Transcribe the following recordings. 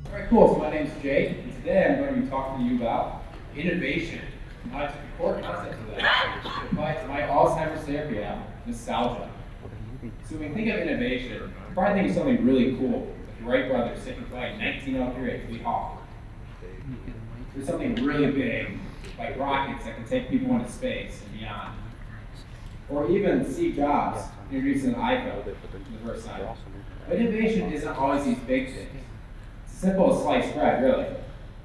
All right, cool. So my name's Jake, and today I'm going to be talking to you about innovation. And I took a core concept of that to apply to my Alzheimer's therapy app, nostalgia. So when you think of innovation, you probably think of something really cool, like the Wright brothers taking flight in 1903 at Lee Hawk. There's something really big, like rockets that can take people into space and beyond. Or even Steve Jobs introducing an iPhone for the first time. But innovation isn't always these big things. It's simple as sliced bread, really.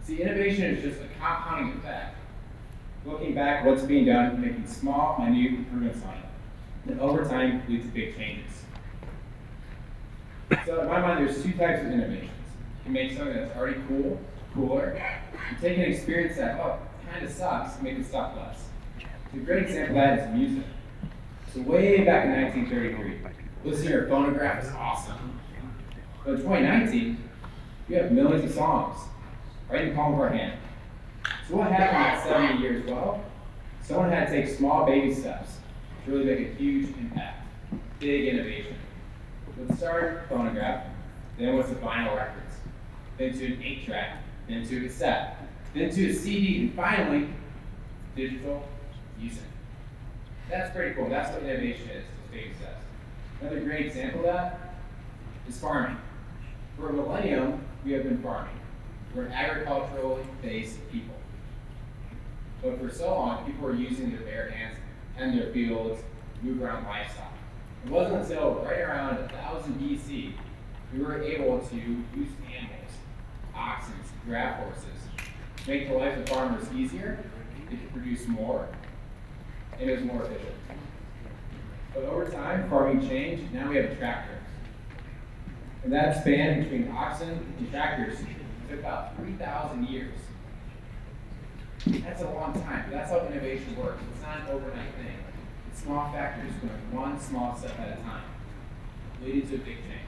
See, innovation is just a compounding effect. Looking back what's being done, making small, minute improvements on it. That over time leads to big changes. So in my mind, there's two types of innovations. You can make something that's already cool, cooler. You take an experience that, kind of sucks, and make it suck less. So a great example of that is music. So way back in 1933, listening to your phonograph is awesome. But in 2019, we have millions of songs right in the palm of our hand. So what happened in 70 years? Well, someone had to take small baby steps to really make a huge impact. Big innovation. Let's start phonograph, then what's the vinyl records, then to an 8-track, then to a cassette, then to a CD, and finally, digital music. That's pretty cool. That's what innovation is, those baby steps. Another great example of that is farming. For a millennium, we have been farming. We're an agriculturally based people. But for so long, people were using their bare hands, tend their fields, move around livestock. It wasn't until right around 1000 BC we were able to use animals, oxen, draft horses, to make the life of farmers easier. They could produce more, and it was more efficient. But over time, farming changed. Now we have a tractor. And that span between oxen and tractors took about 3,000 years. That's a long time. That's how innovation works. It's not an overnight thing. It's small factors going one small step at a time, leading to a big change.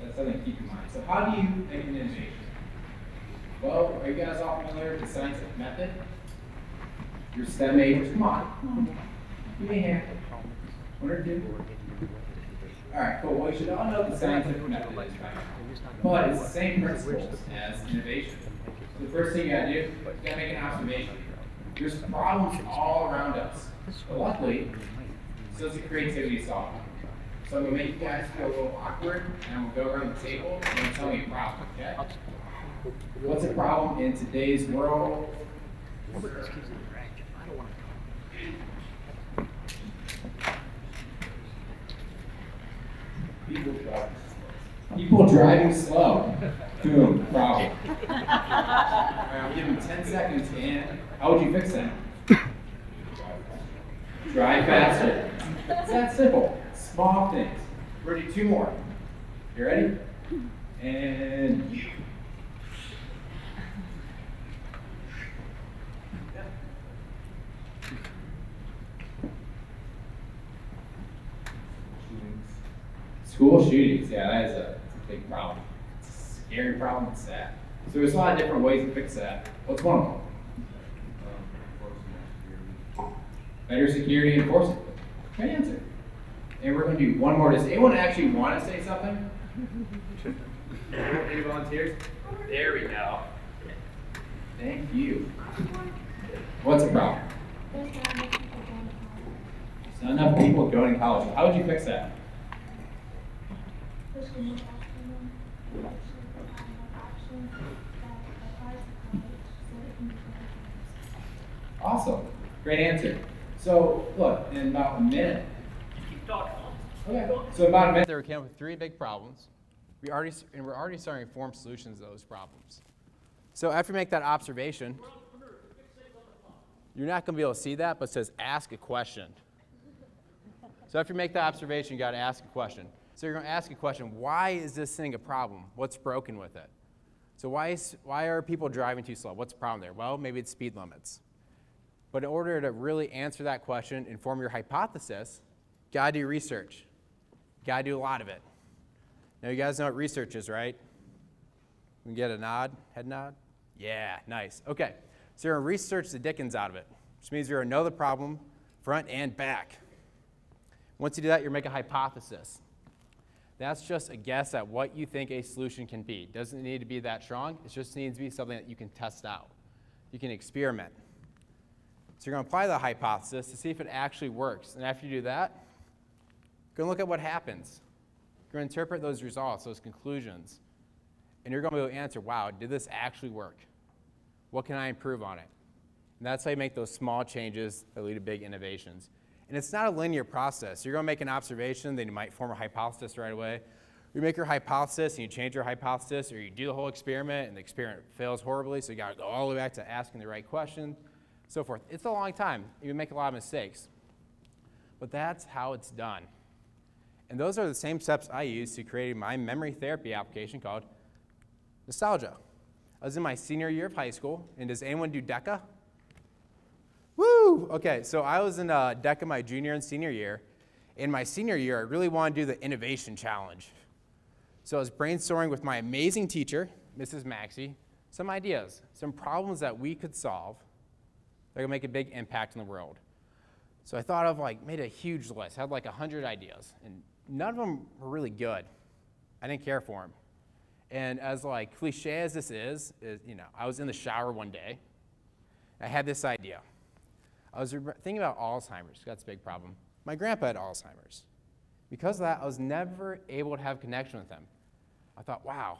That's something to keep in mind. So how do you make an innovation? Well, are you guys all familiar with the scientific method? Your STEM majors, come on. Give me a hand. One or two. All right, cool. Well, you should all know what the scientific method is, right? But it's the same principles as innovation. So the first thing you gotta do, you gotta make an observation. There's problems all around us. But luckily, still some creativity to solve. So I'm gonna make you guys feel a little awkward, and I'm gonna go around the table and I'm gonna tell you a problem, okay? What's a problem in today's world? People driving slow. Boom, problem. All right, I'm giving 10 seconds, and how would you fix that? Drive faster. It's that simple. Small things. We're gonna do two more. You ready? And you. School shootings, yeah, that is a big problem. It's a scary problem, it's sad. So there's a lot of different ways to fix that. What's one of them? Better security enforcement. Great answer. And we're going to do one more. Does anyone actually want to say something? Any volunteers? There we go. Thank you. What's the problem? There's not enough people going to college. How would you fix that? Awesome. Great answer. So, look, in about a minute. Keep talking. Okay. So, about a minute, we came up with 3 big problems. We're already starting to form solutions to those problems. So, after you make that observation, you're not going to be able to see that, but it says ask a question. So, after you make that observation, you got to ask a question. So you're going to ask a question, why is this thing a problem? What's broken with it? So why are people driving too slow? What's the problem there? Well, maybe it's speed limits. But in order to really answer that question and form your hypothesis, you got to do research. You got to do a lot of it. Now you guys know what research is, right? We can get a nod, head nod? Yeah, nice. Okay, so you're going to research the dickens out of it, which means you're going to know the problem front and back. Once you do that, you're going to make a hypothesis. That's just a guess at what you think a solution can be. It doesn't need to be that strong. It just needs to be something that you can test out. You can experiment. So you're going to apply the hypothesis to see if it actually works. And after you do that, you're going to look at what happens. You're going to interpret those results, those conclusions. And you're going to be able to answer, wow, did this actually work? What can I improve on it? And that's how you make those small changes that lead to big innovations. And it's not a linear process. You're going to make an observation, then you might form a hypothesis right away. You make your hypothesis and you change your hypothesis, or you do the whole experiment and the experiment fails horribly, so you got to go all the way back to asking the right question, so forth. It's a long time. You make a lot of mistakes. But that's how it's done. And those are the same steps I used to create my memory therapy application called Nostalgia. I was in my senior year of high school, and does anyone do DECA? Woo! Okay, so I was in DECA my junior and senior year. In my senior year, I really wanted to do the innovation challenge. So I was brainstorming with my amazing teacher, Mrs. Maxey, some ideas, some problems that we could solve that could make a big impact in the world. So I thought of made a huge list, had 100 ideas, and none of them were really good. I didn't care for them. And as cliche as this is, I was in the shower one day. I had this idea. I was thinking about Alzheimer's. That's a big problem. My grandpa had Alzheimer's. Because of that, I was never able to have a connection with him. I thought, wow,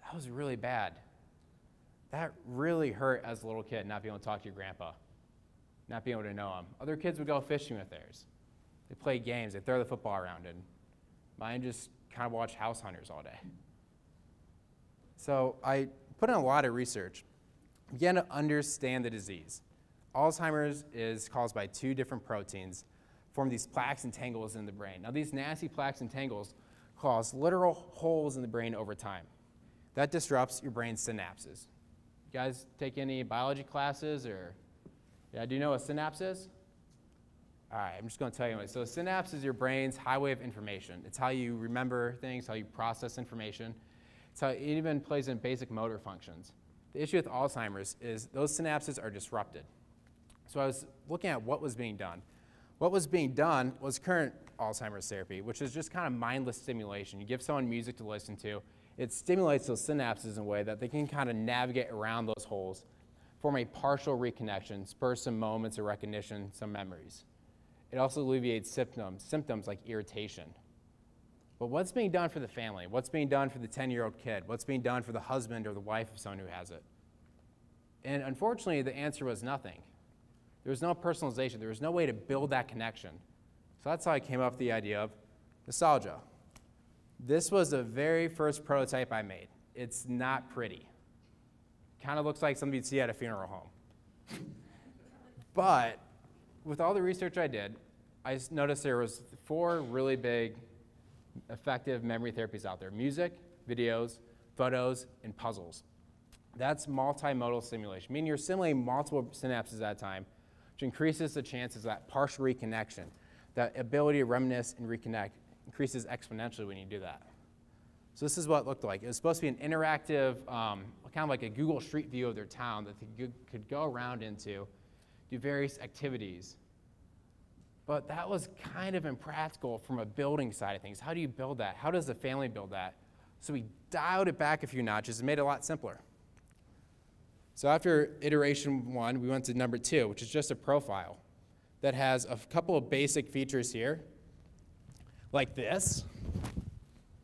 that was really bad. That really hurt as a little kid, not being able to talk to your grandpa, not being able to know him. Other kids would go fishing with theirs. They play games. They throw the football around, and mine just kind of watch House Hunters all day. So I put in a lot of research, began to understand the disease. Alzheimer's is caused by two different proteins, form these plaques and tangles in the brain. Now these nasty plaques and tangles cause literal holes in the brain over time. That disrupts your brain's synapses. You guys take any biology classes or, yeah, do you know what a synapse is? All right, I'm just going to tell you anyway. So a synapse is your brain's highway of information. It's how you remember things, how you process information. It's how it even plays in basic motor functions. The issue with Alzheimer's is those synapses are disrupted. So I was looking at what was being done. What was being done was current Alzheimer's therapy, which is just kind of mindless stimulation. You give someone music to listen to. It stimulates those synapses in a way that they can kind of navigate around those holes, form a partial reconnection, spur some moments of recognition, some memories. It also alleviates symptoms like irritation. But what's being done for the family? What's being done for the 10-year-old kid? What's being done for the husband or the wife of someone who has it? And unfortunately, the answer was nothing. There was no personalization. There was no way to build that connection. So that's how I came up with the idea of Nostalgia. This was the very first prototype I made. It's not pretty. Kind of looks like something you'd see at a funeral home. But with all the research I did, I noticed there was 4 really big, effective memory therapies out there: music, videos, photos, and puzzles. That's multimodal stimulation, meaning you're stimulating multiple synapses at a time, which increases the chances of that partial reconnection. That ability to reminisce and reconnect increases exponentially when you do that. So this is what it looked like. It was supposed to be an interactive, kind of like a Google Street View of their town that they could go around into, do various activities. But that was kind of impractical from a building side of things. How do you build that? How does the family build that? So we dialed it back a few notches and made it a lot simpler. So after iteration 1, we went to number 2, which is just a profile that has a couple of basic features here, like this.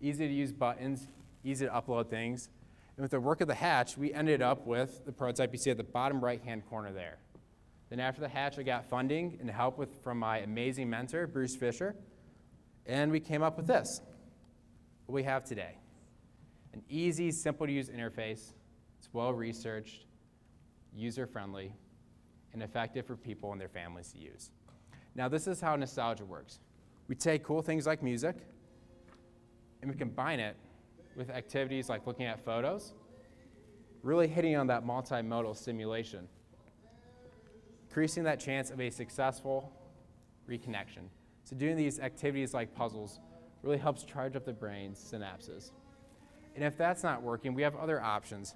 Easy to use buttons, easy to upload things. And with the work of the hatch, we ended up with the prototype you see at the bottom right-hand corner there. Then after the hatch, I got funding and help from my amazing mentor, Bruce Fisher, and we came up with this, what we have today. An easy, simple-to-use interface. It's well-researched, user-friendly, and effective for people and their families to use. Now, this is how Nostalgia works. We take cool things like music, and we combine it with activities like looking at photos, really hitting on that multimodal stimulation, increasing that chance of a successful reconnection. So doing these activities like puzzles really helps charge up the brain's synapses. And if that's not working, we have other options.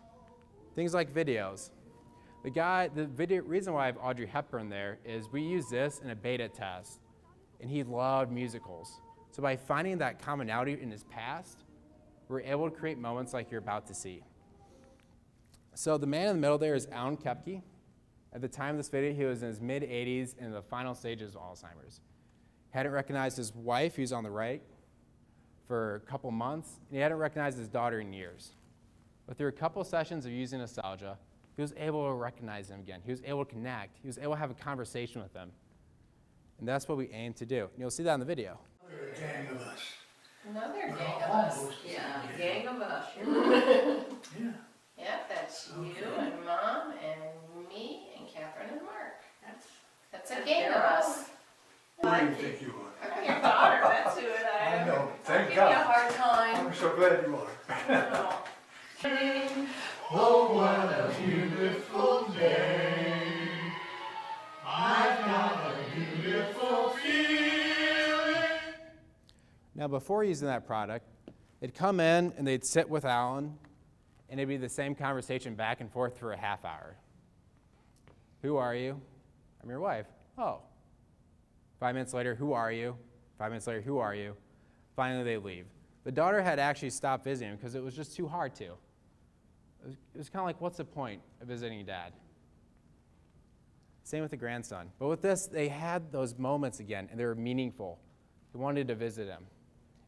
Things like videos. Reason why I have Audrey Hepburn there is we used this in a beta test, and he loved musicals. So by finding that commonality in his past, we're able to create moments like you're about to see. So the man in the middle there is Alan Kepke. At the time of this video, he was in his mid-80s and in the final stages of Alzheimer's. Hadn't recognized his wife, who's on the right, for a couple months, and he hadn't recognized his daughter in years. But through a couple sessions of using nostalgia, he was able to recognize him again. He was able to connect. He was able to have a conversation with them. And that's what we aim to do. And you'll see that in the video. Another gang of us. Another gang of us. Yeah, a gang of us. Yeah. Yep, that's you and Mom and me and Catherine and Mark. That's a gang of us. Who do you think you are? I'm your daughter, that's who it I am. I know, I'll thank give you a God. hard time. I'm so glad you are. Oh, what a beautiful day. I've got a beautiful feeling. Now, before using that product, they'd come in and they'd sit with Alan, and it'd be the same conversation back and forth for a half hour. Who are you? I'm your wife. Oh. 5 minutes later, who are you? 5 minutes later, who are you? Finally, they leave. The daughter had actually stopped visiting because it was just too hard to. It was kind of like, what's the point of visiting dad? Same with the grandson. But with this, they had those moments again, and they were meaningful. They wanted to visit him.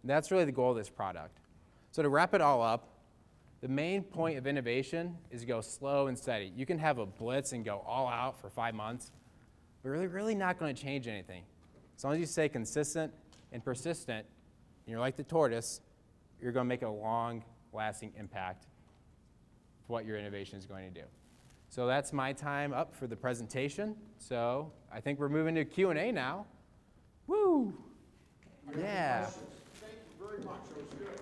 And that's really the goal of this product. So to wrap it all up, the main point of innovation is to go slow and steady. You can have a blitz and go all out for 5 months, but really not going to change anything. As long as you stay consistent and persistent, and you're like the tortoise, you're going to make a long-lasting impact to what your innovation is going to do. So that's my time up for the presentation. So I think we're moving to Q&A now. Woo! Yeah. Thank you very much. That was good.